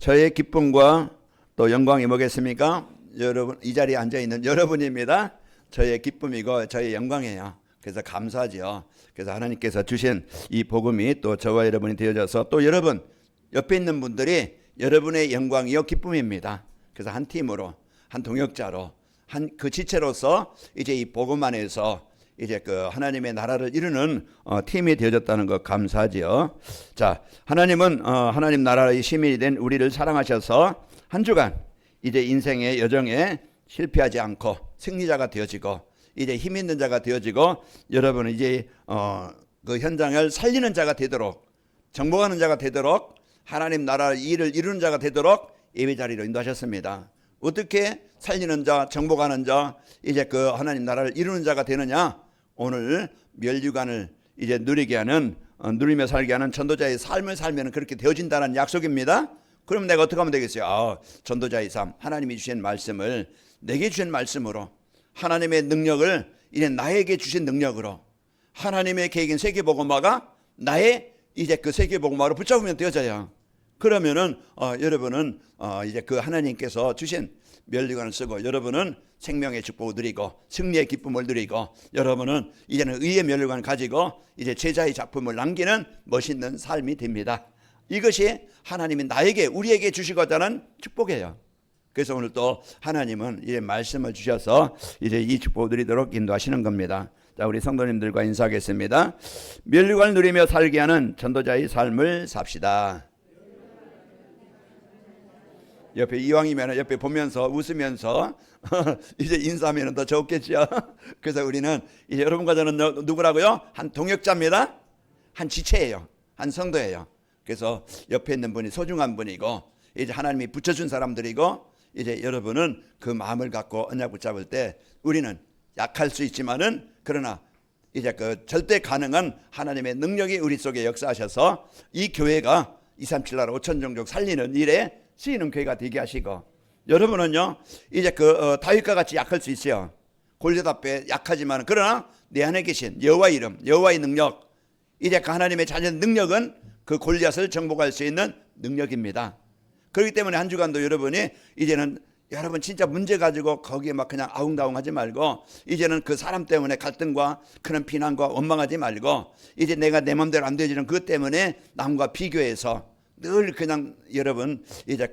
저의 기쁨과 또 영광이 뭐겠습니까? 여러분, 이 자리에 앉아 있는 여러분입니다. 저의 기쁨이고 저의 영광이에요. 그래서 감사하죠. 그래서 하나님께서 주신 이 복음이 또 저와 여러분이 되어져서 또 여러분 옆에 있는 분들이 여러분의 영광이요 기쁨입니다. 그래서 한 팀으로, 한 동역자로, 한 그 지체로서 이제 이 복음 안에서 이제 그 하나님의 나라를 이루는 팀이 되어졌다는 것 감사하지요. 자, 하나님은 하나님 나라의 시민이 된 우리를 사랑하셔서 한 주간 이제 인생의 여정에 실패하지 않고 승리자가 되어지고 이제 힘 있는 자가 되어지고 여러분은 이제 그 현장을 살리는 자가 되도록 정복하는 자가 되도록 하나님 나라 일을 이루는 자가 되도록 예배 자리로 인도하셨습니다. 어떻게 살리는 자, 정복하는 자, 이제 그 하나님 나라를 이루는 자가 되느냐? 오늘 멸류관을 이제 누리게 하는 누리며 살게 하는 전도자의 삶을 살면 그렇게 되어진다는 약속입니다. 그럼 내가 어떻게 하면 되겠어요? 전도자의 삶, 하나님이 주신 말씀을 내게 주신 말씀으로 하나님의 능력을 이제 나에게 주신 능력으로 하나님의 계획인 세계복음화가 나의 이제 그 세계복음화로 붙잡으면 되어져요. 그러면은 여러분은 이제 그 하나님께서 주신 멸류관을 쓰고 여러분은 생명의 축복을 누리고 승리의 기쁨을 누리고 여러분은 이제는 의의 멸류관을 가지고 이제 제자의 작품을 남기는 멋있는 삶이 됩니다. 이것이 하나님이 나에게 우리에게 주시고자 하는 축복이에요. 그래서 오늘 또 하나님은 이제 말씀을 주셔서 이제 이 축복을 누리도록 인도하시는 겁니다. 자, 우리 성도님들과 인사하겠습니다. 멸류관을 누리며 살게 하는 전도자의 삶을 삽시다. 옆에 이왕이면 옆에 보면서 웃으면서 이제 인사하면 더 좋겠죠. 그래서 우리는 이제 여러분과 저는 누구라고요? 한 동역자입니다. 한 지체예요. 한 성도예요. 그래서 옆에 있는 분이 소중한 분이고 이제 하나님이 붙여준 사람들이고 이제 여러분은 그 마음을 갖고 언약 붙잡을 때 우리는 약할 수 있지만은 그러나 이제 그 절대 가능한 하나님의 능력이 우리 속에 역사하셔서 이 교회가 237 나라 5천 종족 살리는 일에 쓰이는 교회가 되게 하시고 여러분은요 이제 그 다윗과 같이 약할 수 있어요. 골리앗 앞에 약하지만 그러나 내 안에 계신 여호와의 이름, 여호와의 능력, 이제 그 하나님의 자녀의 능력은 그 골리앗을 정복할 수 있는 능력입니다. 그렇기 때문에 한 주간도 여러분이 이제는 여러분 진짜 문제 가지고 거기에 막 그냥 아웅다웅하지 말고 이제는 그 사람 때문에 갈등과 그런 비난과 원망하지 말고 이제 내가 내 마음대로 안 되지는 그것 때문에 남과 비교해서 늘 그냥 여러분 이제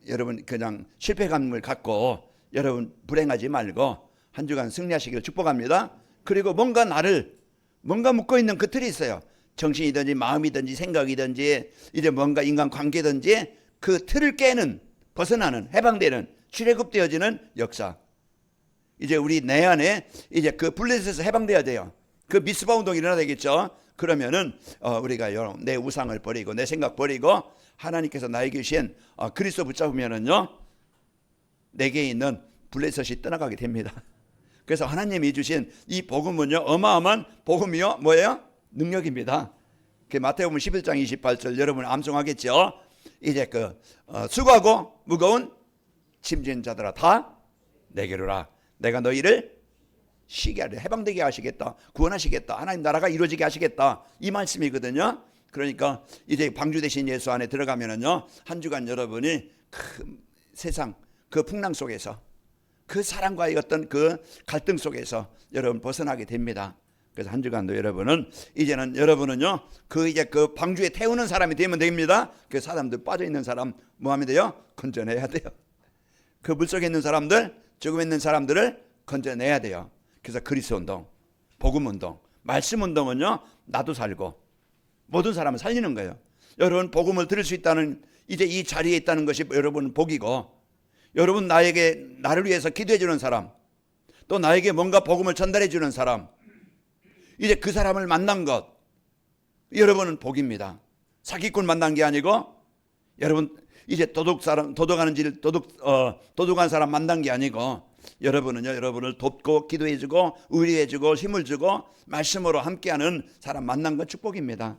여러분 그냥 실패감을 갖고 여러분 불행하지 말고 한 주간 승리하시기를 축복합니다. 그리고 뭔가 묶고 있는 그 틀이 있어요. 정신이든지 마음이든지 생각이든지 이제 뭔가 인간 관계든지 그 틀을 깨는 벗어나는 해방되는 출애굽되어지는 역사. 이제 우리 내 안에 이제 그 블레셋에서 해방돼야 돼요. 그 미스바 운동이 일어나야 되겠죠. 그러면은 우리가 내 우상을 버리고 내 생각 버리고 하나님께서 나에게 주신 그리스도 붙잡으면은요 내게 있는 블레셋이 떠나가게 됩니다. 그래서 하나님이 주신 이 복음은요 어마어마한 복음이요 뭐예요? 능력입니다. 그 마태복음 11장 28절 여러분 암송하겠죠. 이제 그 수고하고 무거운 짐진 자들아 다 내게로라. 내가 너희를 쉬게 하려 해방되게 하시겠다. 구원하시겠다. 하나님 나라가 이루어지게 하시겠다. 이 말씀이거든요. 그러니까 이제 방주 되신 예수 안에 들어가면은요 한 주간 여러분이 그 세상 그 풍랑 속에서 그 사랑과의 어떤 그 갈등 속에서 여러분 벗어나게 됩니다. 그래서 한 주간도 여러분은 이제는 여러분은요 그 이제 그 방주에 태우는 사람이 되면 됩니다. 그 사람들 빠져 있는 사람 뭐 하면 돼요? 건져내야 돼요. 그 물속에 있는 사람들, 죽음에 있는 사람들을 건져내야 돼요. 그래서 그리스도 운동, 복음 운동, 말씀 운동은요 나도 살고 모든 사람을 살리는 거예요. 여러분 복음을 들을 수 있다는 이제 이 자리에 있다는 것이 여러분 복이고 여러분 나를 위해서 기도해 주는 사람 또 나에게 뭔가 복음을 전달해 주는 사람 이제 그 사람을 만난 것 여러분은 복입니다. 사기꾼 만난 게 아니고 여러분 이제 도둑한 사람 만난 게 아니고 여러분은요 여러분을 돕고 기도해주고 의리해주고 힘을 주고 말씀으로 함께하는 사람 만난 건 축복입니다.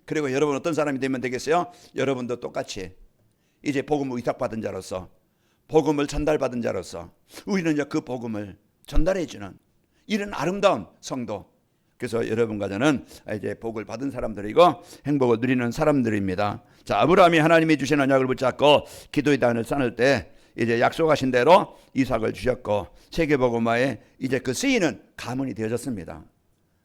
그리고 여러분 어떤 사람이 되면 되겠어요? 여러분도 똑같이 이제 복음을 위탁받은 자로서 복음을 전달받은 자로서 우리는 그 복음을 전달해주는 이런 아름다운 성도 그래서 여러분과 저는 이제 복을 받은 사람들이고 행복을 누리는 사람들입니다. 자, 아브라함이 하나님이 주신 언약을 붙잡고 기도의 단을 쌓을 때 이제 약속하신 대로 이삭을 주셨고 세계복음화에 이제 그 쓰이는 가문이 되어졌습니다.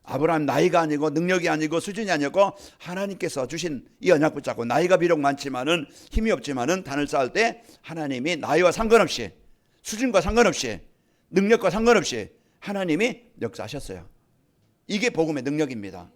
아브라함 나이가 아니고 능력이 아니고 수준이 아니고 하나님께서 주신 이 언약 붙잡고 나이가 비록 많지만은 힘이 없지만은 단을 쌓을 때 하나님이 나이와 상관없이 수준과 상관없이 능력과 상관없이 하나님이 역사하셨어요. 이게 복음의 능력입니다.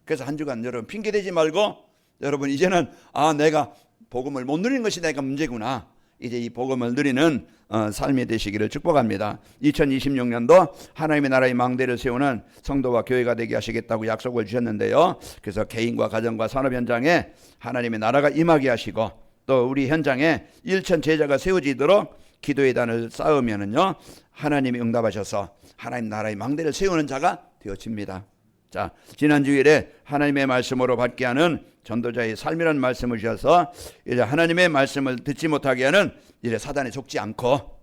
그래서 한 주간 여러분 핑계대지 말고 여러분 이제는 내가 복음을 못 누리는 것이 내가 문제구나. 이제 이 복음을 누리는 삶이 되시기를 축복합니다. 2026년도 하나님의 나라의 망대를 세우는 성도와 교회가 되게 하시겠다고 약속을 주셨는데요. 그래서 개인과 가정과 산업 현장에 하나님의 나라가 임하게 하시고 또 우리 현장에 일천 제자가 세워지도록 기도의 단을 쌓으면은요 하나님이 응답하셔서 하나님 나라의 망대를 세우는 자가 되어집니다. 자, 지난 주일에 하나님의 말씀으로 받게 하는 전도자의 삶이라는 말씀을 주셔서 이제 하나님의 말씀을 듣지 못하게 하는 이제 사단에 속지 않고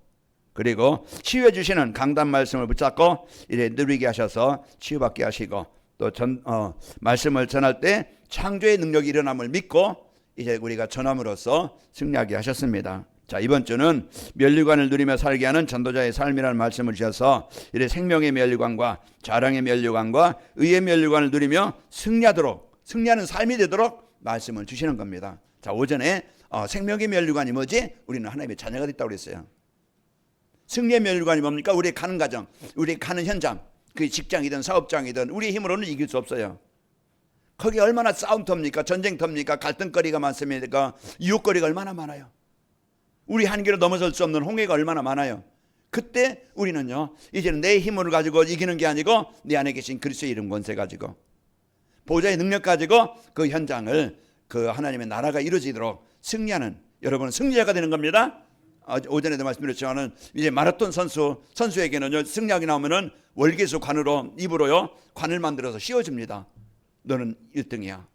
그리고 치유해 주시는 강단 말씀을 붙잡고 이제 누리게 하셔서 치유받게 하시고 또 말씀을 전할 때 창조의 능력이 일어남을 믿고 이제 우리가 전함으로써 승리하게 하셨습니다. 자, 이번 주는 면류관을 누리며 살게 하는 전도자의 삶이라는 말씀을 주셔서 이래 생명의 면류관과 자랑의 면류관과 의의 면류관을 누리며 승리하는 삶이 되도록 말씀을 주시는 겁니다. 자, 오전에 생명의 면류관이 뭐지? 우리는 하나님의 자녀가 됐다고 그랬어요. 승리의 면류관이 뭡니까? 우리의 가는 가정, 우리의 가는 현장, 그 직장이든 사업장이든 우리의 힘으로는 이길 수 없어요. 거기 얼마나 싸움터입니까? 전쟁터입니까? 갈등거리가 많습니까? 이웃거리가 얼마나 많아요. 우리 한계로 넘어설 수 없는 홍해가 얼마나 많아요. 그때 우리는요 이제는 내 힘을 가지고 이기는 게 아니고 내 안에 계신 그리스도의 이름 권세 가지고 보좌의 능력 가지고 그 현장을 그 하나님의 나라가 이루어지도록 승리하는 여러분은 승리자가 되는 겁니다. 오전에도 말씀드렸지만은 이제 마라톤 선수에게는요 승리하게 나오면은 월계수 관으로 입으로요 관을 만들어서 씌워줍니다. 너는 1등이야.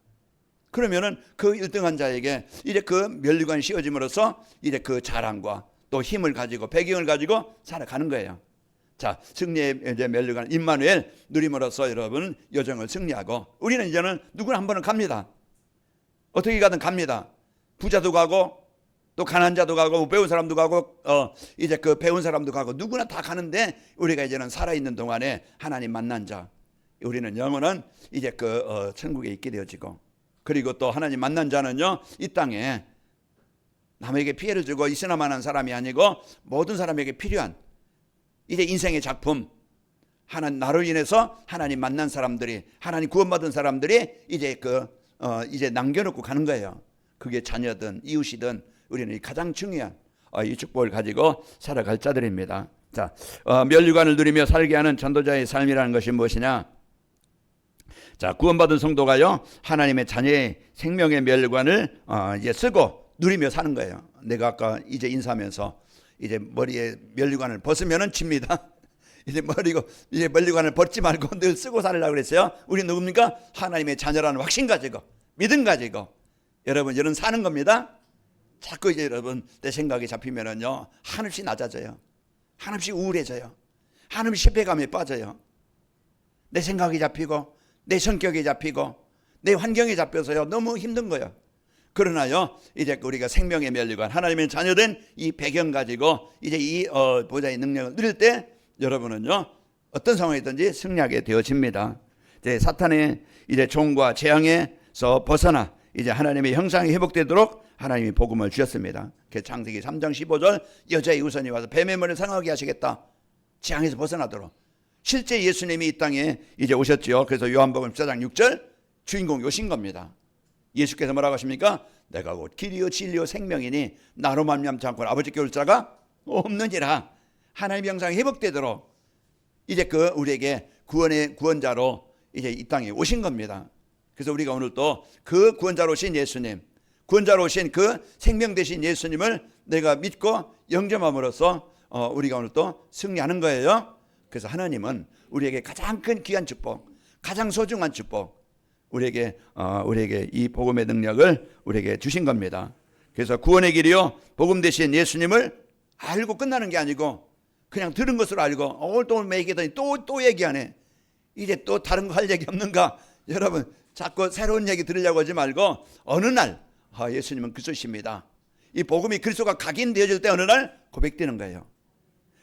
그러면은 그 1등한 자에게 이제 그 면류관이 씌워짐으로써 이제 그 자랑과 또 힘을 가지고 배경을 가지고 살아가는 거예요. 자, 승리의 이제 면류관 임마누엘 누림으로써 여러분 여정을 승리하고 우리는 이제는 누구나 한 번은 갑니다. 어떻게 가든 갑니다. 부자도 가고 또 가난한 자도 가고 못 배운 사람도 가고 이제 그 배운 사람도 가고 누구나 다 가는데 우리가 이제는 살아있는 동안에 하나님 만난 자 우리는 영원한 이제 그 천국에 있게 되어지고 그리고 또 하나님 만난 자는요 이 땅에 남에게 피해를 주고 있으나마나한 사람이 아니고 모든 사람에게 필요한 이제 인생의 작품 하나님 나로 인해서 하나님 만난 사람들이 하나님 구원받은 사람들이 이제 이제 남겨놓고 가는 거예요. 그게 자녀든 이웃이든 우리는 가장 중요한 이 축복을 가지고 살아갈 자들입니다. 자, 면류관을 누리며 살게 하는 전도자의 삶이라는 것이 무엇이냐? 자, 구원받은 성도가요 하나님의 자녀의 생명의 면류관을 이제 쓰고 누리며 사는 거예요. 내가 아까 이제 인사하면서 이제 머리에 면류관을 벗으면은 집니다. 이제 면류관을 벗지 말고 늘 쓰고 살으려고 그랬어요. 우리 누굽니까? 하나님의 자녀라는 확신 가지고 믿음 가지고 여러분 이런 사는 겁니다. 자꾸 이제 여러분 내 생각이 잡히면은요 한없이 낮아져요. 한없이 우울해져요. 한없이 실패감에 빠져요. 내 생각이 잡히고 내 성격이 잡히고 내 환경이 잡혀서요 너무 힘든 거예요. 그러나요 이제 우리가 생명의 면류관 하나님의 자녀된 이 배경 가지고 이제 이 보좌의 능력을 누릴 때 여러분은요 어떤 상황이든지 승리하게 되어집니다. 이제 사탄의 이제 종과 재앙에서 벗어나 이제 하나님의 형상이 회복되도록 하나님이 복음을 주셨습니다. 창세기 3장 15절 여자의 우선이 와서 뱀의 머리를 상하게 하시겠다. 재앙에서 벗어나도록. 실제 예수님이 이 땅에 이제 오셨죠. 그래서 요한복음 14장 6절 주인공이 오신 겁니다. 예수께서 뭐라고 하십니까? 내가 곧 길이요 진리요 생명이니 나로 말미암지 않고 아버지께 올 자가 없느니라. 하나님의 형상이 회복되도록 이제 우리에게 구원의 구원자로 이제 이 땅에 오신 겁니다. 그래서 우리가 오늘 또 그 구원자로 오신 예수님, 구원자로 오신 그 생명 되신 예수님을 내가 믿고 영접함으로써 우리가 오늘 또 승리하는 거예요. 그래서 하나님은 우리에게 가장 큰 귀한 축복, 가장 소중한 축복, 우리에게 이 복음의 능력을 우리에게 주신 겁니다. 그래서 구원의 길이요 복음 되신 예수님을 알고 끝나는 게 아니고 그냥 들은 것으로 알고 오늘 또 얘기하더니 또 얘기하네. 이제 또 다른 거 할 얘기 없는가? 여러분 자꾸 새로운 얘기 들으려고 하지 말고 어느 날 예수님은 그리스도십니다. 이 복음이 그리스도가 각인되어질 때 어느 날 고백되는 거예요.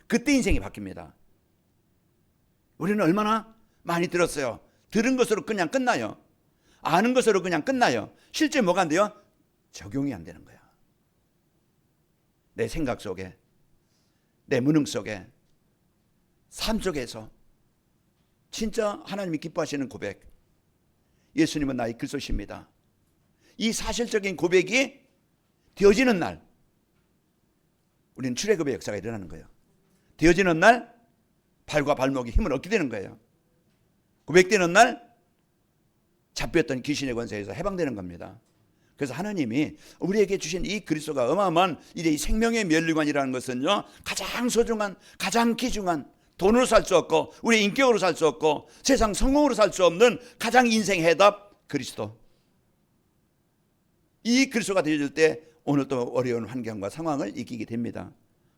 그때 인생이 바뀝니다. 우리는 얼마나 많이 들었어요. 들은 것으로 그냥 끝나요. 아는 것으로 그냥 끝나요. 실제 뭐가 안 돼요? 적용이 안 되는 거야. 내 생각 속에, 내 무능 속에, 삶 속에서 진짜 하나님이 기뻐하시는 고백, 예수님은 나의 그리스도십니다. 이 사실적인 고백이 되어지는 날 우리는 출애굽의 역사가 일어나는 거예요. 되어지는 날 발과 발목에 힘을 얻게 되는 거예요. 고백되는 날 잡혔던 귀신의 권세에서 해방되는 겁니다. 그래서 하나님이 우리에게 주신 이 그리스도가 어마어마한 이제 이 생명의 면류관이라는 것은요, 가장 소중한, 가장 귀중한, 돈으로 살 수 없고 우리 인격으로 살 수 없고 세상 성공으로 살 수 없는 가장 인생 해답 그리스도. 이 그리스도가 되어질 때 오늘 또 어려운 환경과 상황을 이기게 됩니다.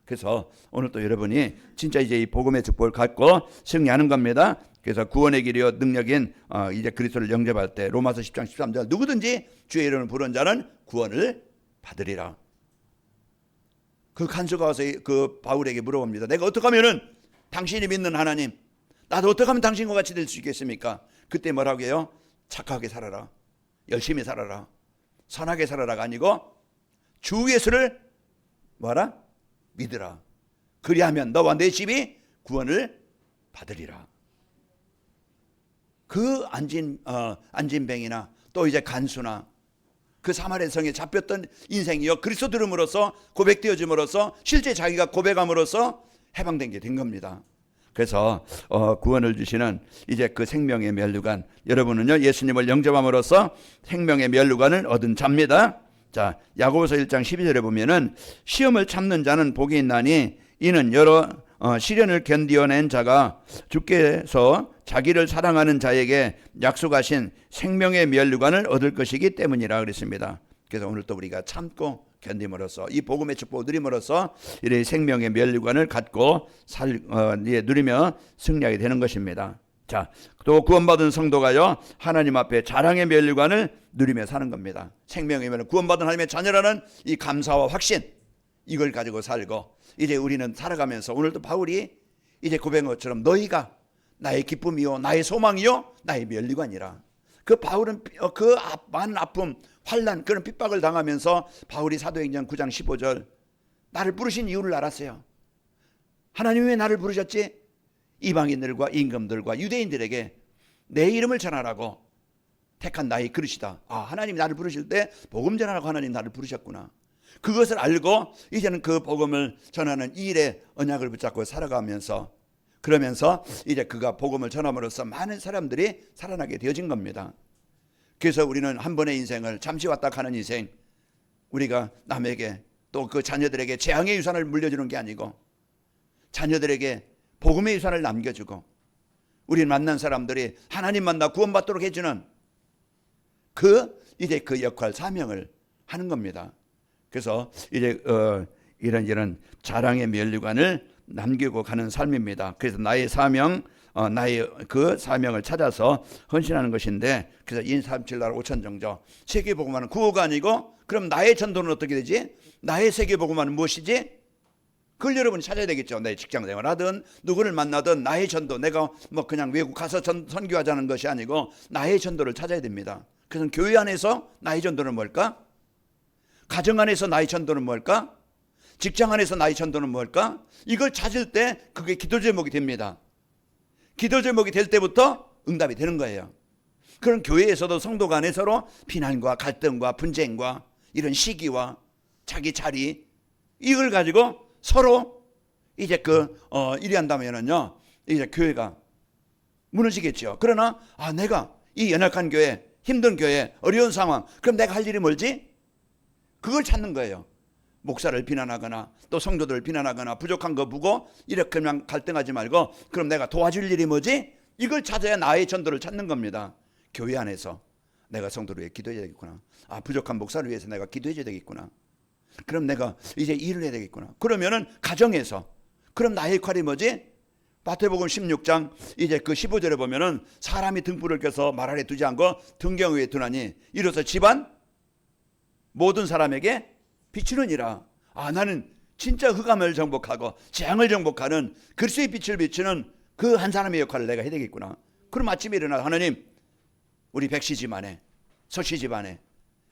그래서 오늘 또 여러분이 진짜 이제 이 복음의 축복을 갖고 승리하는 겁니다. 그래서 구원의 길이요 능력인 이제 그리스도를 영접할 때 로마서 10장 13절 누구든지 주의 이름을 부르는 자는 구원을 받으리라. 그 간수가 와서 그 바울에게 물어봅니다. 내가 어떻게 하면은 당신이 믿는 하나님, 나도 어떻게 하면 당신과 같이 될 수 있겠습니까? 그때 뭐라고 해요? 착하게 살아라, 열심히 살아라, 선하게 살아라가 아니고 주 예수를 뭐라? 믿으라. 그리하면 너와 내 집이 구원을 받으리라. 그 안진뱅이나 또 이제 간수나 그 사마리아 성에 잡혔던 인생이요 그리스도 들음으로써 고백되어짐으로써 실제 자기가 고백함으로써 해방된 게 된 겁니다. 그래서 구원을 주시는 이제 그 생명의 면류관, 여러분은요 예수님을 영접함으로써 생명의 면류관을 얻은 자입니다. 자, 야고보서 1장 12절에 보면은 시험을 참는 자는 복이 있나니 이는 여러 시련을 견디어낸 자가 주께서 자기를 사랑하는 자에게 약속하신 생명의 면류관을 얻을 것이기 때문이라 그랬습니다. 그래서 오늘 또 우리가 참고 견딤으로써 이 복음의 축복을 누림으로써 이런 생명의 면류관을 갖고 누리며 승리하게 되는 것입니다. 자, 또 구원받은 성도가요 하나님 앞에 자랑의 면류관을 누리며 사는 겁니다. 생명의 면을 구원받은 하나님의 자녀라는 이 감사와 확신, 이걸 가지고 살고 이제 우리는 살아가면서 오늘도 바울이 이제 고백한 것처럼 너희가 나의 기쁨이요 나의 소망이요 나의 면류관이라. 그 바울은 그 많은 아픔, 환난, 그런 핍박을 당하면서 바울이 사도행전 9장 15절 나를 부르신 이유를 알았어요. 하나님이 왜 나를 부르셨지? 이방인들과 임금들과 유대인들에게 내 이름을 전하라고 택한 나의 그릇이다. 하나님이 나를 부르실 때 복음 전하라고 하나님 나를 부르셨구나. 그것을 알고 이제는 그 복음을 전하는 이 일에 언약을 붙잡고 살아가면서 그러면서 이제 그가 복음을 전함으로써 많은 사람들이 살아나게 되어진 겁니다. 그래서 우리는 한 번의 인생을 잠시 왔다 가는 인생, 우리가 남에게 또 그 자녀들에게 재앙의 유산을 물려주는 게 아니고 자녀들에게 복음의 유산을 남겨주고 우리 만난 사람들이 하나님 만나 구원받도록 해주는 이제 그 역할, 사명을 하는 겁니다. 그래서 이제 이런 자랑의 면류관을 남기고 가는 삶입니다. 그래서 나의 사명, 나의 그 사명을 찾아서 헌신하는 것인데, 그래서 인삼칠날 5천정저 세계복음화는 구호가 아니고 그럼 나의 전도는 어떻게 되지? 나의 세계복음화는 무엇이지? 그걸 여러분이 찾아야 되겠죠. 내 직장 생활하든 누구를 만나든 나의 전도, 내가 뭐 그냥 외국 가서 선교하자는 것이 아니고 나의 전도를 찾아야 됩니다. 그래서 교회 안에서 나의 전도는 뭘까? 가정 안에서 나의 전도는 뭘까? 직장 안에서 나의 전도는 뭘까? 이걸 찾을 때 그게 기도 제목이 됩니다. 기도 제목이 될 때부터 응답이 되는 거예요. 그런 교회에서도 성도 간에 서로 비난과 갈등과 분쟁과 이런 시기와 자기 자리, 이걸 가지고 서로 이제 이리 한다면은요, 이제 교회가 무너지겠죠. 그러나 내가 이 연약한 교회, 힘든 교회, 어려운 상황, 그럼 내가 할 일이 뭘지? 그걸 찾는 거예요. 목사를 비난하거나 또 성도들을 비난하거나 부족한 거 보고 이렇게 그냥 갈등하지 말고 그럼 내가 도와줄 일이 뭐지? 이걸 찾아야 나의 전도를 찾는 겁니다. 교회 안에서 내가 성도를 위해 기도해야 되겠구나. 부족한 목사를 위해서 내가 기도해야 되겠구나. 그럼 내가 이제 일을 해야 되겠구나. 그러면은 가정에서 그럼 나의 역할이 뭐지? 마태복음 16장 이제 그 15절에 보면은 사람이 등불을 켜서 말 아래 두지 않고 등경 위에 두나니 이로써 집안 모든 사람에게 비추느니라. 나는 진짜 흑암을 정복하고 재앙을 정복하는 그리스도의 빛을 비추는 그 한 사람의 역할을 내가 해야 되겠구나. 그럼 아침에 일어나 하나님, 우리 백씨 집안에, 서씨 집안에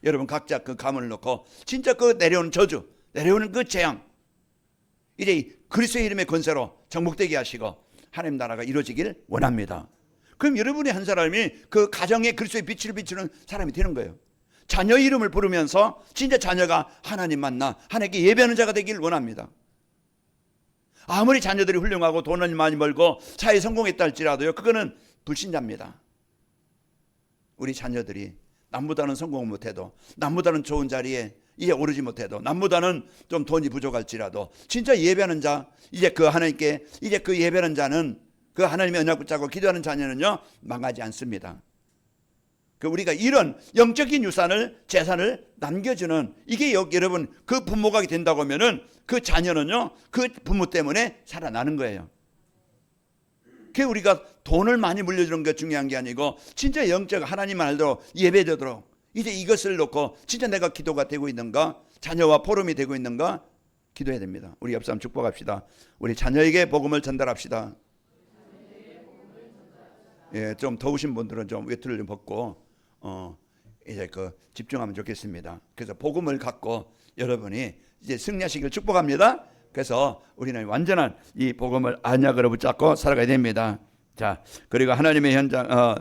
여러분 각자 그 가문을 놓고 진짜 그 내려오는 저주, 내려오는 그 재앙, 이제 그리스도의 이름의 권세로 정복되게 하시고 하나님 나라가 이루어지길 원합니다. 그럼 여러분의 한 사람이 그 가정에 그리스도의 빛을 비추는 사람이 되는 거예요. 자녀 이름을 부르면서 진짜 자녀가 하나님 만나 하나님께 예배하는 자가 되길 원합니다. 아무리 자녀들이 훌륭하고 돈을 많이 벌고 사회에 성공했다 할지라도요, 그거는 불신자입니다. 우리 자녀들이 남보다는 성공 못해도, 남보다는 좋은 자리에 이제 오르지 못해도, 남보다는 좀 돈이 부족할지라도 진짜 예배하는 자, 이제 그 하나님께 이제 그 예배하는 자는, 그 하나님의 언약 붙잡고 기도하는 자녀는요 망하지 않습니다. 그 우리가 이런 영적인 유산을, 재산을 남겨주는, 이게 여러분 그 부모가 된다고 하면은 그 자녀는요 그 부모 때문에 살아나는 거예요. 그 우리가 돈을 많이 물려주는 게 중요한 게 아니고 진짜 영적 하나님 말대로 예배되도록 이제 이것을 놓고 진짜 내가 기도가 되고 있는가, 자녀와 포럼이 되고 있는가 기도해야 됩니다. 우리 옆 사람 축복합시다. 우리 자녀에게 복음을 전달합시다. 예, 좀 더우신 분들은 좀 외투를 좀 벗고 이제 그 집중하면 좋겠습니다. 그래서 복음을 갖고 여러분이 이제 승리하시길 축복합니다. 그래서 우리는 완전한 이 복음을 안약으로 붙잡고 살아가야 됩니다. 자, 그리고 하나님의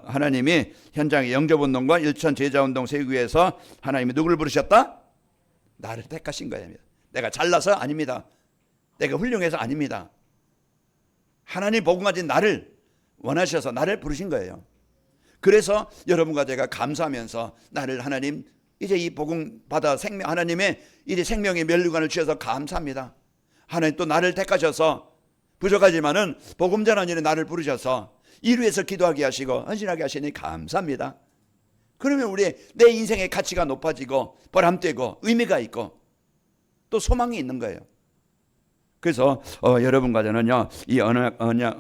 하나님이 현장의 영접운동과 일천 제자운동 세우기 위해서 하나님이 누구를 부르셨다? 나를 택하신 거예요. 내가 잘나서 아닙니다. 내가 훌륭해서 아닙니다. 하나님 복음 가진 나를 원하셔서 나를 부르신 거예요. 그래서 여러분과 제가 감사하면서 나를 하나님 이제 이 복음 받아 하나님의 이제 생명의 면류관을 주셔서 감사합니다. 하나님 또 나를 택하셔서 부족하지만은 복음 전하는 일에 나를 부르셔서 이를 위해서 기도하게 하시고 헌신하게 하시니 감사합니다. 그러면 내 인생의 가치가 높아지고 보람되고 의미가 있고 또 소망이 있는 거예요. 그래서 여러분과 저는요 이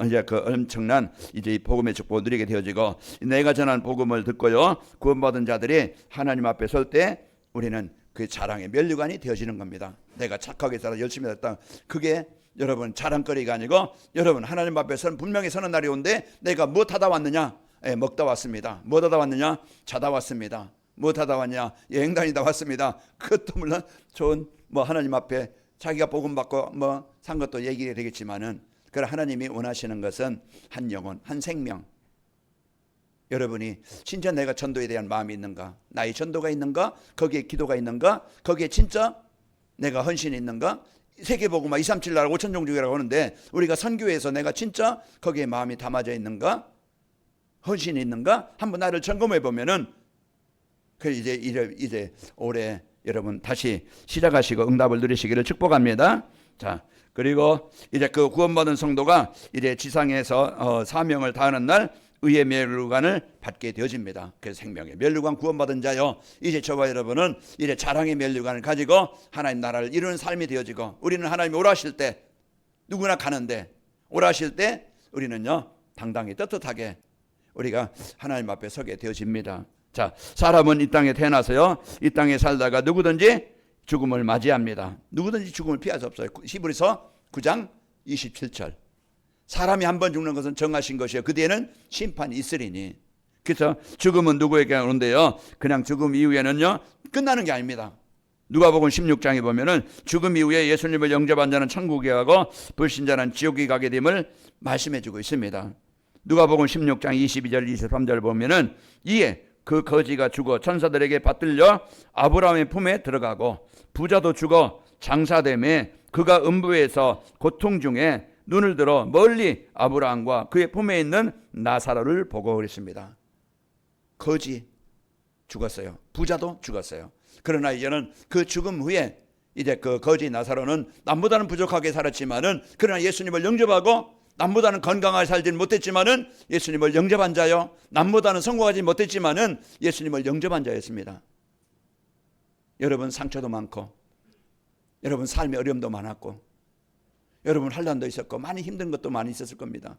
이제 그 엄청난 이제 이 복음의 축복을 누리게 되어지고, 내가 전한 복음을 듣고요 구원받은 자들이 하나님 앞에 설 때 우리는 그 자랑의 면류관이 되어지는 겁니다. 내가 착하게 살아 열심히 살았다, 그게 여러분 자랑거리가 아니고, 여러분 하나님 앞에 서는 분명히 서는 날이 온데 내가 무엇하다 왔느냐? 먹다 왔습니다. 무엇하다 왔느냐? 자다 왔습니다. 무엇하다 왔냐? 여행 다니다 왔습니다. 그것도 물론 좋은 하나님 앞에 자기가 복음 받고 산 것도 얘기가 되겠지만은, 그런 하나님이 원하시는 것은 한 영혼, 한 생명. 여러분이 진짜 내가 전도에 대한 마음이 있는가? 나의 전도가 있는가? 거기에 기도가 있는가? 거기에 진짜 내가 헌신이 있는가? 세계복음화 237 나라 5천 종족이라고 하는데 우리가 선교에서 내가 진짜 거기에 마음이 담아져 있는가? 헌신이 있는가? 한번 나를 점검해 보면은 그 이제 올해 여러분 다시 시작하시고 응답을 누리시기를 축복합니다. 자, 그리고 이제 그 구원받은 성도가 이제 지상에서 사명을 다하는 날 의의 면류관을 받게 되어집니다. 그래서 생명의 면류관 구원받은 자요, 이제 저와 여러분은 이제 자랑의 면류관을 가지고 하나님 나라를 이루는 삶이 되어지고, 우리는 하나님이 오라 하실 때 누구나 가는데 오라 하실 때 우리는요 당당히 떳떳하게 우리가 하나님 앞에 서게 되어집니다. 자, 사람은 이 땅에 태어나서요 이 땅에 살다가 누구든지 죽음을 맞이합니다. 누구든지 죽음을 피할 수 없어요. 히브리서 9장 27절. 사람이 한 번 죽는 것은 정하신 것이요 그 뒤에는 심판이 있으리니. 그래서 죽음은 누구에게 오는데요, 그냥 죽음 이후에는요 끝나는 게 아닙니다. 누가복음 16장에 보면은 죽음 이후에 예수님을 영접한 자는 천국에 가고 불신자는 지옥에 가게 됨을 말씀해 주고 있습니다. 누가복음 16장 22절 23절 보면은 이에 그 거지가 죽어 천사들에게 받들려 아브라함의 품에 들어가고 부자도 죽어 장사됨에 그가 음부에서 고통 중에 눈을 들어 멀리 아브라함과 그의 품에 있는 나사로를 보고 그랬습니다. 거지 죽었어요. 부자도 죽었어요. 그러나 이제는 그 죽음 후에 이제 그 거지 나사로는 남보다는 부족하게 살았지만은, 그러나 예수님을 영접하고 남보다는 건강하게 살지는 못했지만은 예수님을 영접한 자요, 남보다는 성공하지 못했지만은 예수님을 영접한 자였습니다. 여러분 상처도 많고, 여러분 삶의 어려움도 많았고, 여러분 환난도 있었고 많이 힘든 것도 많이 있었을 겁니다.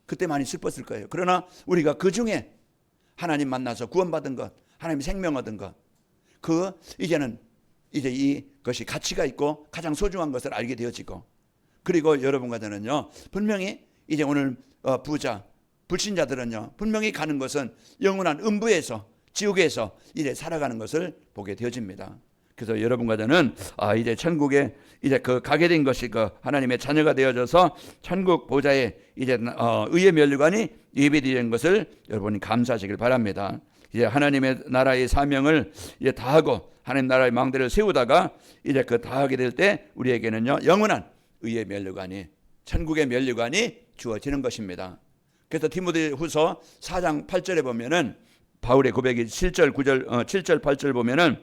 그때 많이 슬펐을 거예요. 그러나 우리가 그 중에 하나님 만나서 구원받은 것, 하나님 생명 얻은 것, 이제는 이제 이것이 가치가 있고 가장 소중한 것을 알게 되어지고, 그리고 여러분과 저는요 분명히 이제 오늘 부자 불신자들은요 분명히 가는 것은 영원한 음부에서, 지옥에서 이제 살아가는 것을 보게 되어집니다. 그래서 여러분과 저는 이제 천국에 이제 가게 된 것이 하나님의 자녀가 되어져서 천국 보좌에 이제 의의 면류관이 예비된 것을 여러분이 감사하시길 바랍니다. 이제 하나님의 나라의 사명을 이제 다하고 하나님 나라의 망대를 세우다가 이제 다하게 될 때 우리에게는요 영원한 의의 면류관이, 천국의 면류관이 주어지는 것입니다. 그래서 디모데후서 4장 8절에 보면은 바울의 고백이 7절 8절 보면은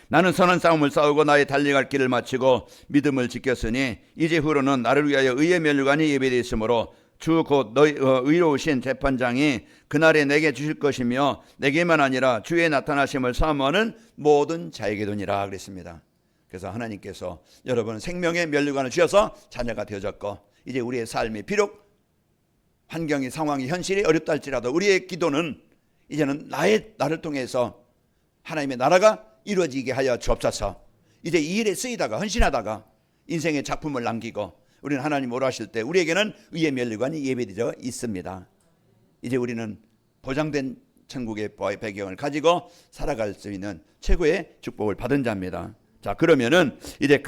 나는 선한 싸움을 싸우고 나의 달려갈 길을 마치고 믿음을 지켰으니 이제후로는 나를 위하여 의의 면류관이 예비되어 있으므로 주 곧 너희 의로우신 재판장이 그날에 내게 주실 것이며 내게만 아니라 주의 나타나심을 사모하는 모든 자에게도니라 그랬습니다. 그래서 하나님께서 여러분 생명의 면류관을 주셔서 자녀가 되어졌고, 이제 우리의 삶이 비록 환경이, 상황이, 현실이 어렵다 할지라도 우리의 기도는 이제는 나를 통해서 하나님의 나라가 이루어지게 하여 주옵소서. 이제 이 일에 쓰이다가 헌신하다가 인생의 작품을 남기고 우리는 하나님 오라 하실 때 우리에게는 의의 면류관이 예비되어 있습니다. 이제 우리는 보장된 천국의 배경을 가지고 살아갈 수 있는 최고의 축복을 받은 자입니다. 자, 그러면은 이제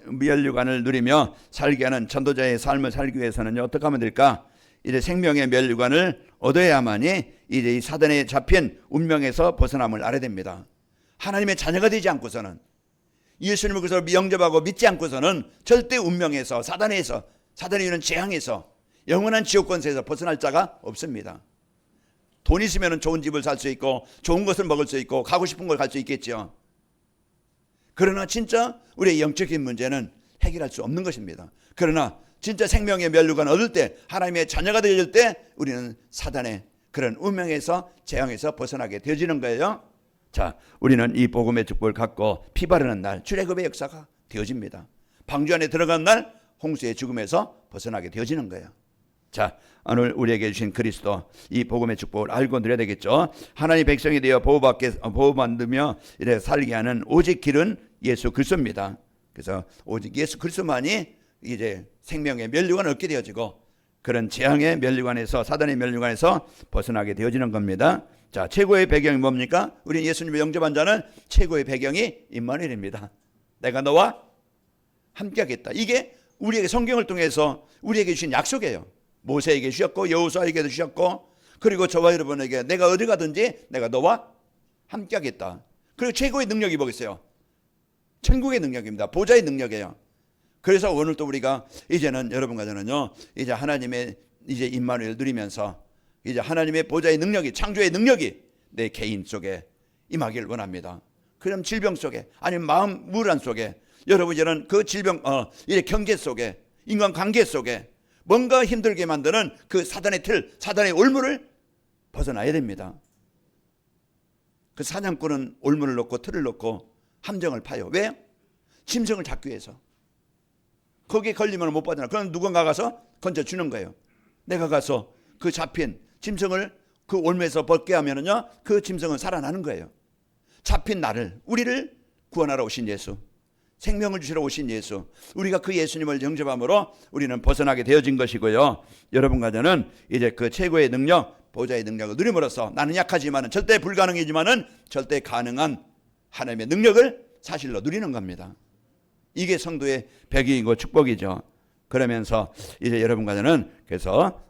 면류관을 누리며 살게 하는 전도자의 삶을 살기 위해서는 어떻게 하면 될까? 이제 생명의 면류관을 얻어야만이 이제 이 사단에 잡힌 운명에서 벗어남을 알아야 됩니다. 하나님의 자녀가 되지 않고서는, 예수님을 그래서 영접하고 믿지 않고서는 절대 운명에서, 사단이 주는 재앙에서, 영원한 지옥 권세에서 벗어날 자가 없습니다. 돈 있으면 좋은 집을 살 수 있고 좋은 것을 먹을 수 있고 가고 싶은 걸 갈 수 있겠죠. 그러나 진짜 우리의 영적인 문제는 해결할 수 없는 것입니다. 그러나 진짜 생명의 면류관을 얻을 때, 하나님의 자녀가 될 때 우리는 사단의 그런 운명에서, 재앙에서 벗어나게 되어지는 거예요. 자, 우리는 이 복음의 축복을 갖고 피 바르는 날 출애굽의 역사가 되어집니다. 방주 안에 들어간 날 홍수의 죽음에서 벗어나게 되어지는 거예요. 자, 오늘 우리에게 주신 그리스도, 이 복음의 축복을 알고 누려야 되겠죠. 하나님의 백성이 되어 보호받으며 이래 살게 하는 오직 길은 예수 그리스도입니다. 그래서 오직 예수 그리스도만이 이제 생명의 면류관을 얻게 되어지고 그런 재앙의 면류관에서, 사단의 면류관에서 벗어나게 되어지는 겁니다. 자, 최고의 배경이 뭡니까? 우리 예수님을 영접한 자는 최고의 배경이 임마누엘입니다. 내가 너와 함께하겠다. 이게 우리에게 성경을 통해서 우리에게 주신 약속이에요. 모세에게 주셨고 여호수아에게도 주셨고, 그리고 저와 여러분에게 내가 어디 가든지 내가 너와 함께하겠다. 그리고 최고의 능력이 뭐겠어요? 천국의 능력입니다. 보좌의 능력이에요. 그래서 오늘 또 우리가 이제는 여러분과 저는요 이제 하나님의 이제 임마누엘 누리면서 이제 하나님의 보좌의 능력이, 창조의 능력이 내 개인 속에 임하기를 원합니다. 그럼 질병 속에, 아니면 마음 우울한 속에, 여러분 이제는 그 질병, 이제 경계 속에, 인간관계 속에 뭔가 힘들게 만드는 그 사단의 틀, 사단의 올무를 벗어나야 됩니다. 그 사냥꾼은 올무를 놓고 틀을 놓고 함정을 파요. 왜? 짐승을 잡기 위해서. 거기에 걸리면 못 빠져나. 그럼 누군가 가서 건져주는 거예요. 내가 가서 그 잡힌 짐승을 그 올무에서 벗게 하면은요, 그 짐승은 살아나는 거예요. 잡힌 나를, 우리를 구원하러 오신 예수, 생명을 주시러 오신 예수, 우리가 그 예수님을 영접함으로 우리는 벗어나게 되어진 것이고요. 여러분과 저는 이제 그 최고의 능력, 보좌의 능력을 누림으로써 나는 약하지만은, 절대 불가능이지만은 절대 가능한 하나님의 능력을 사실로 누리는 겁니다. 이게 성도의 배경이고 축복이죠. 그러면서 이제 여러분과 저는 그래서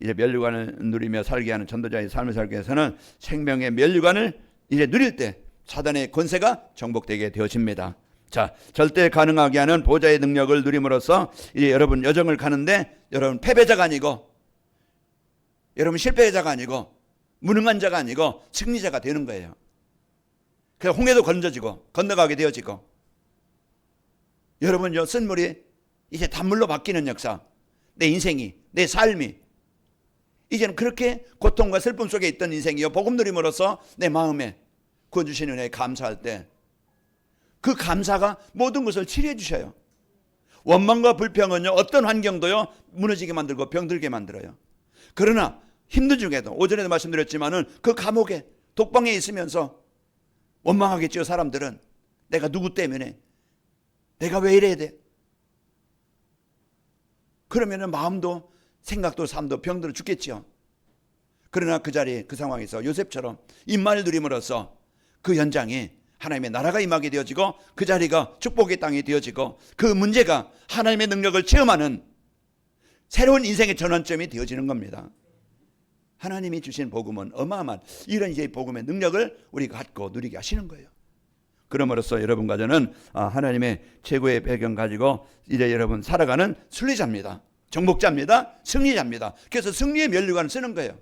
이제 면류관을 누리며 살게 하는 전도자의 삶을 살기 위해서는 생명의 면류관을 이제 누릴 때 사단의 권세가 정복되게 되어집니다. 자, 절대 가능하게 하는 보좌의 능력을 누림으로써 이제 여러분 여정을 가는데 여러분 패배자가 아니고, 여러분 실패자가 아니고, 무능한 자가 아니고 승리자가 되는 거예요. 그래서 홍해도 건져지고 건너가게 되어지고, 여러분 쓴물이 이제 단물로 바뀌는 역사, 내 인생이, 내 삶이 이제는 그렇게 고통과 슬픔 속에 있던 인생이요, 복음 누림으로써 내 마음에 구원 주신 은혜에 감사할 때 그 감사가 모든 것을 치료해 주셔요. 원망과 불평은요, 어떤 환경도요 무너지게 만들고 병들게 만들어요. 그러나 힘든 중에도, 오전에도 말씀드렸지만은 그 감옥에 독방에 있으면서 원망하겠죠. 사람들은 내가 누구 때문에, 내가 왜 이래야 돼? 그러면은 마음도 생각도 삶도 병들어 죽겠죠. 그러나 그 자리, 그 상황에서 요셉처럼 입만을 누림으로써 그 현장에 하나님의 나라가 임하게 되어지고, 그 자리가 축복의 땅이 되어지고, 그 문제가 하나님의 능력을 체험하는 새로운 인생의 전환점이 되어지는 겁니다. 하나님이 주신 복음은 어마어마한, 이런 이제 복음의 능력을 우리가 갖고 누리게 하시는 거예요. 그럼으로써 여러분과 저는 하나님의 최고의 배경 가지고 이제 여러분 살아가는 순리자입니다. 정복자입니다. 승리자입니다. 그래서 승리의 면류관을 쓰는 거예요.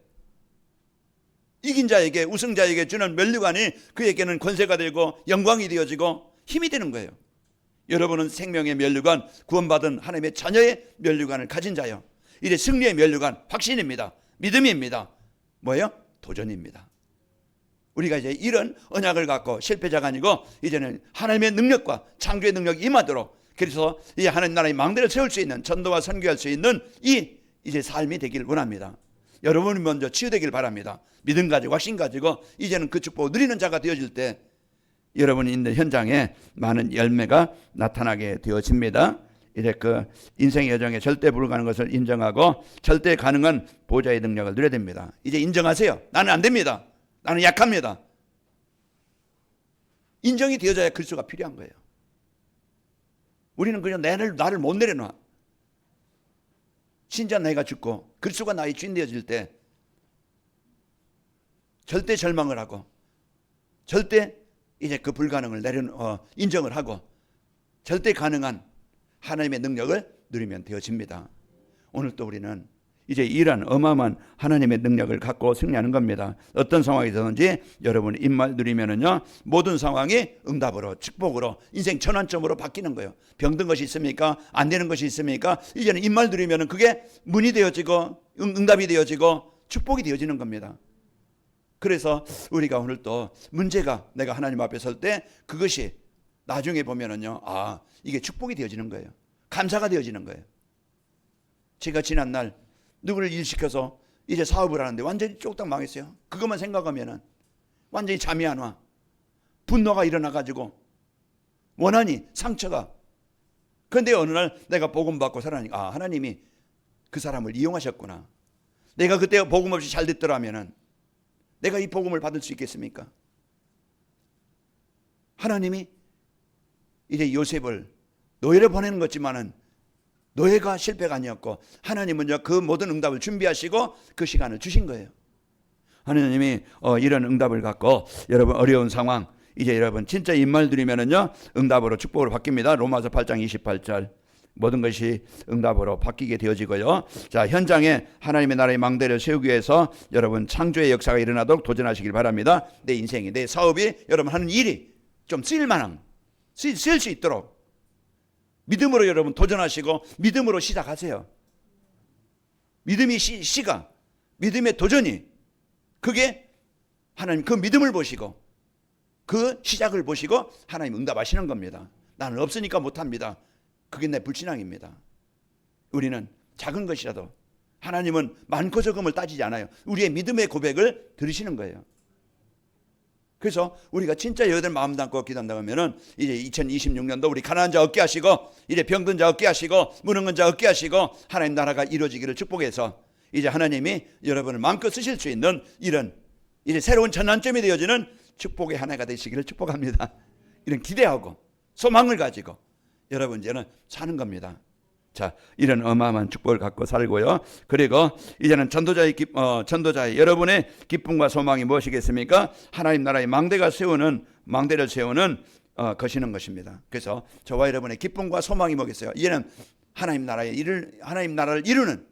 이긴 자에게, 우승자에게 주는 면류관이 그에게는 권세가 되고 영광이 되어지고 힘이 되는 거예요. 여러분은 생명의 면류관, 구원받은 하나님의 자녀의 면류관을 가진 자요. 이제 승리의 면류관, 확신입니다. 믿음입니다. 뭐예요? 도전입니다. 우리가 이제 이런 언약을 갖고 실패자가 아니고 이제는 하나님의 능력과 창조의 능력이 임하도록, 그래서 이 하나님 나라의 망대를 세울 수 있는, 전도와 선교할 수 있는 이 이제 삶이 되길 원합니다. 여러분이 먼저 치유되길 바랍니다. 믿음 가지고 확신 가지고 이제는 그 축복을 누리는 자가 되어질 때 여러분이 있는 현장에 많은 열매가 나타나게 되어집니다. 이제 그 인생의 여정에 절대 불가능한 것을 인정하고 절대 가능한 보좌의 능력을 누려야 됩니다. 이제 인정하세요. 나는 안 됩니다. 나는 약합니다. 인정이 되어져야 그리스도가 필요한 거예요. 우리는 그냥 나를 못 내려놔. 신자 내가 죽고 그리스도가 나의 주인 되어질 때 절대 절망을 하고 절대 이제 그 불가능을 인정을 하고 절대 가능한 하나님의 능력을 누리면 되어집니다. 오늘 또 우리는 이제 이런 어마어마한 하나님의 능력을 갖고 승리하는 겁니다. 어떤 상황이든지 여러분이 입만 누리면은요, 모든 상황이 응답으로, 축복으로, 인생 전환점으로 바뀌는 거예요. 병든 것이 있습니까? 안 되는 것이 있습니까? 이제는 입만 누리면은 그게 문이 되어지고 응답이 되어지고 축복이 되어지는 겁니다. 그래서 우리가 오늘 또 문제가 내가 하나님 앞에 설 때 그것이 나중에 보면은요, 이게 축복이 되어지는 거예요. 감사가 되어지는 거예요. 제가 지난날 누구를 일시켜서 이제 사업을 하는데 완전히 쫄딱 망했어요. 그것만 생각하면은 완전히 잠이 안 와. 분노가 일어나가지고 원한이, 상처가. 그런데 어느 날 내가 복음 받고 살아나니까 하나님이 그 사람을 이용하셨구나. 내가 그때 복음 없이 잘 됐더라면은 내가 이 복음을 받을 수 있겠습니까? 하나님이 이제 요셉을 노예를 보내는 거지만은 노예가 실패가 아니었고 하나님은요 그 모든 응답을 준비하시고 그 시간을 주신 거예요. 하나님이 이런 응답을 갖고 여러분 어려운 상황, 이제 여러분 진짜 입말 드리면은요 응답으로 축복으로 바뀝니다. 로마서 8장 28절 모든 것이 응답으로 바뀌게 되어지고요. 자, 현장에 하나님의 나라의 망대를 세우기 위해서 여러분 창조의 역사가 일어나도록 도전하시길 바랍니다. 내 인생이, 내 사업이, 여러분 하는 일이 좀 쓰일만한, 쓸 수 있도록 믿음으로 여러분 도전하시고 믿음으로 시작하세요. 믿음이 시가, 믿음의 도전이, 그게 하나님 그 믿음을 보시고 그 시작을 보시고 하나님 응답하시는 겁니다. 나는 없으니까 못합니다. 그게 내 불신앙입니다. 우리는 작은 것이라도, 하나님은 많고 적음을 따지지 않아요. 우리의 믿음의 고백을 들으시는 거예요. 그래서 우리가 진짜 여러분들 마음 담고 기도한다면은 이제 2026년도 우리 가난한 자 얻게 하시고 이제 병든 자 얻게 하시고 무능한 자 얻게 하시고 하나님 나라가 이루어지기를 축복해서 이제 하나님이 여러분을 마음껏 쓰실 수 있는 이런 이제 새로운 전환점이 되어지는 축복의 한 해가 되시기를 축복합니다. 이런 기대하고 소망을 가지고 여러분 이제는 사는 겁니다. 자, 이런 어마어마한 축복을 갖고 살고요. 그리고 이제는 전도자의 여러분의 기쁨과 소망이 무엇이겠습니까? 하나님 나라의 망대를 세우는 것이는 것입니다. 그래서 저와 여러분의 기쁨과 소망이 뭐겠어요? 이제는 하나님 나라를 이루는,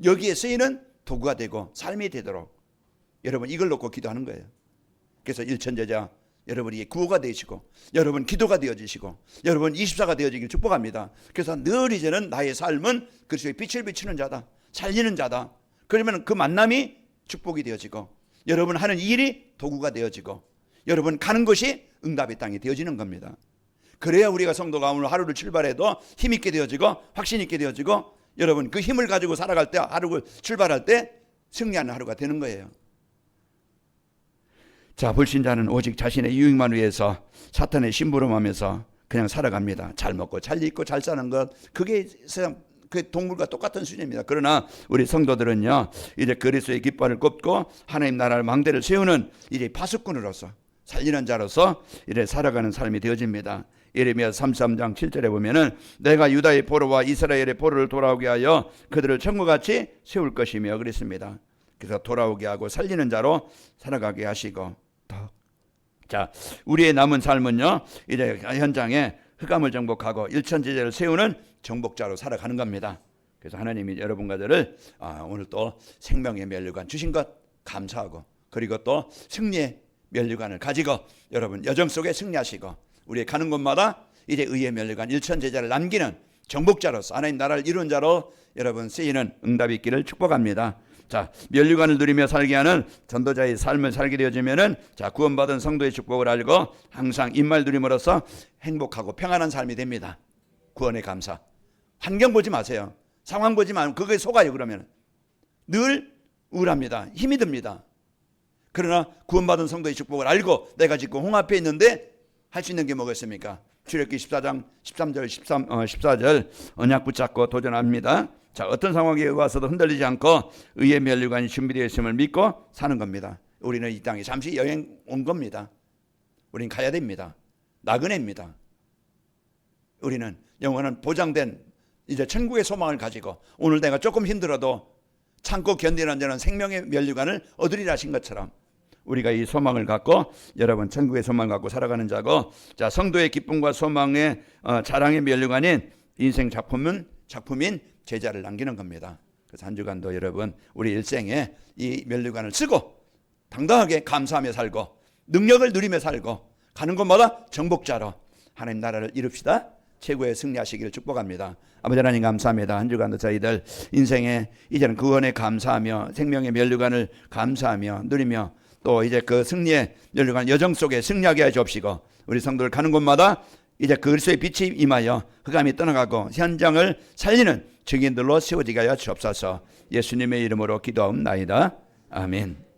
여기에 쓰이는 도구가 되고 삶이 되도록 여러분 이걸 놓고 기도하는 거예요. 그래서 일천제자 여러분이 구호가 되시고 여러분 기도가 되어지시고 여러분 24가 되어지길 축복합니다. 그래서 늘 이제는 나의 삶은 그리스도의 빛을 비추는 자다, 살리는 자다. 그러면 그 만남이 축복이 되어지고 여러분 하는 일이 도구가 되어지고 여러분 가는 곳이 응답의 땅이 되어지는 겁니다. 그래야 우리가 성도가 오늘 하루를 출발해도 힘있게 되어지고 확신 있게 되어지고 여러분 그 힘을 가지고 살아갈 때 하루를 출발할 때 승리하는 하루가 되는 거예요. 자, 불신자는 오직 자신의 유익만 위해서 사탄의 심부름하면서 그냥 살아갑니다. 잘 먹고 잘 입고 잘 사는 것, 그게 세상 그 동물과 똑같은 수준입니다. 그러나 우리 성도들은요, 이제 그리스도의 깃발을 꼽고 하나님 나라를 망대를 세우는 이제 파수꾼으로서 살리는 자로서 이래 살아가는 삶이 되어집니다. 예레미야 33장 7절에 보면은 내가 유다의 포로와 이스라엘의 포로를 돌아오게 하여 그들을 천국같이 세울 것이며 그랬습니다. 그래서 돌아오게 하고 살리는 자로 살아가게 하시고, 자, 우리의 남은 삶은요, 이제 현장에 흑암을 정복하고 일천지대를 세우는 정복자로 살아가는 겁니다. 그래서 하나님이 여러분과 저를 오늘 또 생명의 면류관 주신 것 감사하고, 그리고 또 승리의 면류관을 가지고 여러분 여정 속에 승리하시고, 우리의 가는 곳마다 이제 의의 면류관 일천제자를 남기는 정복자로서 하나님 나라를 이룬 자로 여러분 쓰이는 응답이 있기를 축복합니다. 자, 면류관을 누리며 살게 하는 전도자의 삶을 살게 되어지면은, 자, 구원받은 성도의 축복을 알고 항상 입말 누림으로써 행복하고 평안한 삶이 됩니다. 구원의 감사. 환경 보지 마세요. 상황 보지 말고 그거에 속아요. 그러면 늘 우울합니다. 힘이 듭니다. 그러나 구원받은 성도의 축복을 알고 내가 지금 홍합에 있는데 할 수 있는 게 뭐겠습니까? 출애굽기 14장 13절 14절 언약 붙잡고 도전합니다. 자, 어떤 상황에 와서도 흔들리지 않고 의의 면류관이 준비되어 있음을 믿고 사는 겁니다. 우리는 이 땅에 잠시 여행 온 겁니다. 우리는 가야 됩니다. 나그네입니다. 우리는 영원한 보장된 이제 천국의 소망을 가지고 오늘 내가 조금 힘들어도 참고 견디는 자는 생명의 면류관을 얻으리라 하신 것처럼 우리가 이 소망을 갖고 여러분 천국의 소망을 갖고 살아가는 자고, 자, 성도의 기쁨과 소망의 자랑의 면류관인 인생 작품인 제자를 남기는 겁니다. 그래서 한 주간도 여러분 우리 일생에 이 면류관을 쓰고 당당하게 감사하며 살고 능력을 누리며 살고 가는 곳마다 정복자로 하나님 나라를 이룹시다. 최고의 승리하시기를 축복합니다. 아버지 하나님 감사합니다. 한 주간도 저희들 인생에 이제는 구원에 감사하며 생명의 면류관을 감사하며 누리며 또 이제 그 승리의 면류관 여정 속에 승리하게 해 주옵시고, 우리 성도들 가는 곳마다 이제 그리스도의 빛이 임하여 흑암이 떠나가고 현장을 살리는 증인들로 세워지게 하여 주옵소서. 예수님의 이름으로 기도하옵나이다. 아멘.